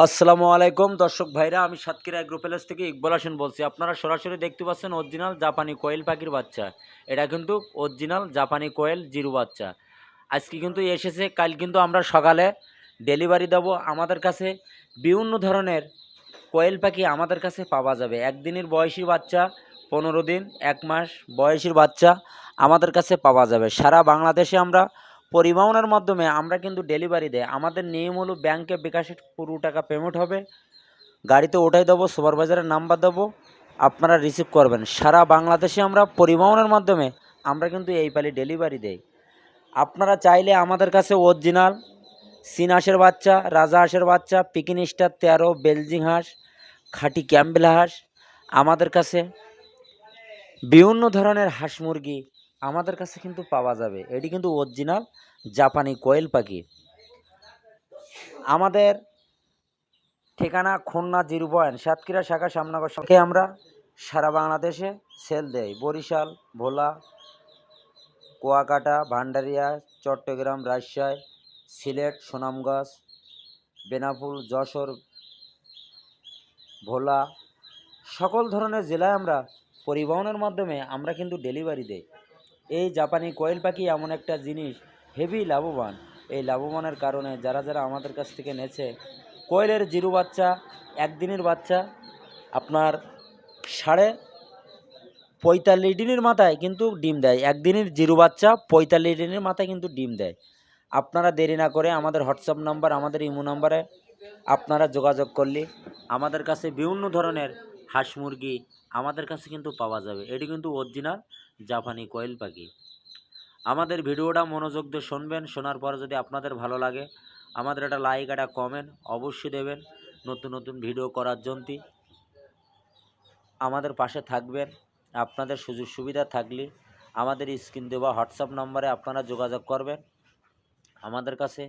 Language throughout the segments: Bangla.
আসসালামু আলাইকুম দর্শক ভাইরা, আমি সাতক্ষীরা এগ্রো প্যালেস থেকে ইকবাল হোসেন বলছি। আপনারা সরাসরি দেখতে পাচ্ছেন অরিজিনাল জাপানি কোয়েল পাখির বাচ্চা। এটা কিন্তু অরিজিনাল জাপানি কোয়েল জিরো বাচ্চা। আজকে কিন্তু এসেছে, কাল কিন্তু আমরা সকালে ডেলিভারি দেবো। আমাদের কাছে বিভিন্ন ধরনের কোয়েল পাখি আমাদের কাছে পাওয়া যাবে। একদিনের বয়সী বাচ্চা, 15 দিন, 1 মাস বয়সীর বাচ্চা আমাদের কাছে পাওয়া যাবে। সারা বাংলাদেশে আমরা পরিবহনের মাধ্যমে আমরা কিন্তু ডেলিভারি দেয়। আমাদের নিয়ম হলো ব্যাংকে বিকাশে পুরো টাকা পেমেন্ট হবে, গাড়িতে ওঠাই দেবো, সুপারভাইজারের নাম্বার দেবো, আপনারা রিসিভ করবেন। সারা বাংলাদেশে আমরা পরিবহনের মাধ্যমে আমরা কিন্তু এই পালি ডেলিভারি দেই। আপনারা চাইলে আমাদের কাছে অরিজিনাল চীন হাঁসের বাচ্চা, রাজা হাঁসের বাচ্চা, পিকিন স্টার 13, বেলজিং হাঁস, খাঁটি ক্যাম্বেল হাঁস, আমাদের কাছে বিভিন্ন ধরনের হাঁস মুরগি আমাদের কাছে কিন্তু পাওয়া যাবে। এটি কিন্তু অরিজিনাল জাপানি কোয়েল পাখি। আমাদের ঠিকানা খুলনা 0 সাতক্ষীরা শাখা শ্যামনগর থেকে আমরা সারা বাংলাদেশে সেল দেই। বরিশাল, ভোলা, কুয়াকাটা, ভান্ডারিয়া, চট্টগ্রাম, রাজশাহী, সিলেট, সুনামগঞ্জ, বেনাপোল, যশোর, ভোলা, সকল ধরনের জেলায় আমরা পরিবহনের মাধ্যমে আমরা কিন্তু ডেলিভারি দেই। এই জাপানি কোয়েল পাখি এমন একটা জিনিস, হেভি লাভবান। এই লাভবানের কারণে যারা যারা আমাদের কাছ থেকে নেছে, কোয়েলের জিরো বাচ্চা, একদিনের বাচ্চা আপনার 45 দিনের মাথায় কিন্তু ডিম দেয়। একদিনের জিরো বাচ্চা 45 দিনের মাথায় কিন্তু ডিম দেয়। আপনারা দেরি না করে আমাদের হোয়াটসঅ্যাপ নাম্বার, আমাদের ইমো নাম্বারে আপনারা যোগাযোগ করলে আমাদের কাছে বিভিন্ন ধরনের হাঁস মুরগি আমাদের কাছে কিন্তু পাওয়া যাবে। এটি কিন্তু অরিজিনাল জাপানি কোয়েল পাখি। আমাদের ভিডিওটা মনোযোগ দিয়ে শুনবেন। শোনার পর যদি আপনাদের ভালো লাগে, আমাদের একটা লাইক, একটা কমেন্ট অবশ্যই দেবেন। নতুন নতুন ভিডিও করার জন্য আমাদের পাশে থাকবেন। আপনাদের সুযোগ সুবিধা থাকলে আমাদের স্ক্রিন দেওয়া হোয়াটসঅ্যাপ নম্বরে আপনারা যোগাযোগ করবেন। আমাদের কাছে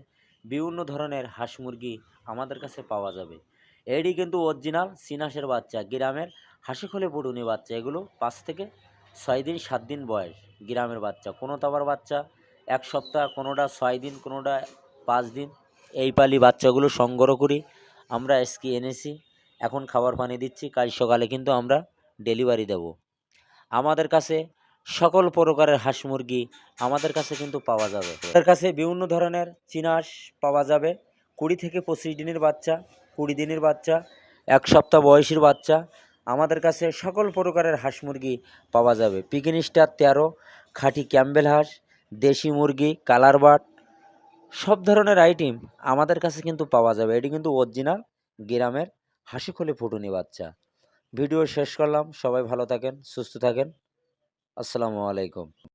বিভিন্ন ধরনের হাঁস মুরগি আমাদের কাছে পাওয়া যাবে। এটি কিন্তু অরিজিনাল চীন হাঁসের বাচ্চা, গ্রামের হাসি খোলে পুটুনি বাচ্চা। এগুলো 5 থেকে 6 দিন 7 দিন বয়স গ্রামের বাচ্চা। কোনো তাবার বাচ্চা 1 সপ্তাহ, কোনোটা 6 দিন, কোনোটা 5 দিন। এই পালি বাচ্চাগুলো সংগ্রহ করি আমরা আজকে এনেছি। এখন খাবার পানি দিচ্ছি, কাল সকালে কিন্তু আমরা ডেলিভারি দেব। আমাদের কাছে সকল প্রকারের হাঁস মুরগি আমাদের কাছে কিন্তু পাওয়া যাবে। আমাদের কাছে বিভিন্ন ধরনের চীনা হাঁস পাওয়া যাবে। 20 থেকে 25 দিনের বাচ্চা, 20 দিনের বাচ্চা, 1 সপ্তাহ বয়সীর বাচ্চা, আমাদের কাছে সকল প্রকারের হাঁস মুরগি পাওয়া যাবে। পিকিন স্টার 13, খাঁটি ক্যাম্বেল হাঁস, দেশি মুরগি, কালার বাট, সব ধরনের আইটেম আমাদের কাছে কিন্তু পাওয়া যাবে। এটি কিন্তু অরিজিনাল গ্রামের হাসি খোলে ফুটুনি বাচ্চা। ভিডিও শেষ করলাম। সবাই ভালো থাকেন, সুস্থ থাকেন। আসসালামু আলাইকুম।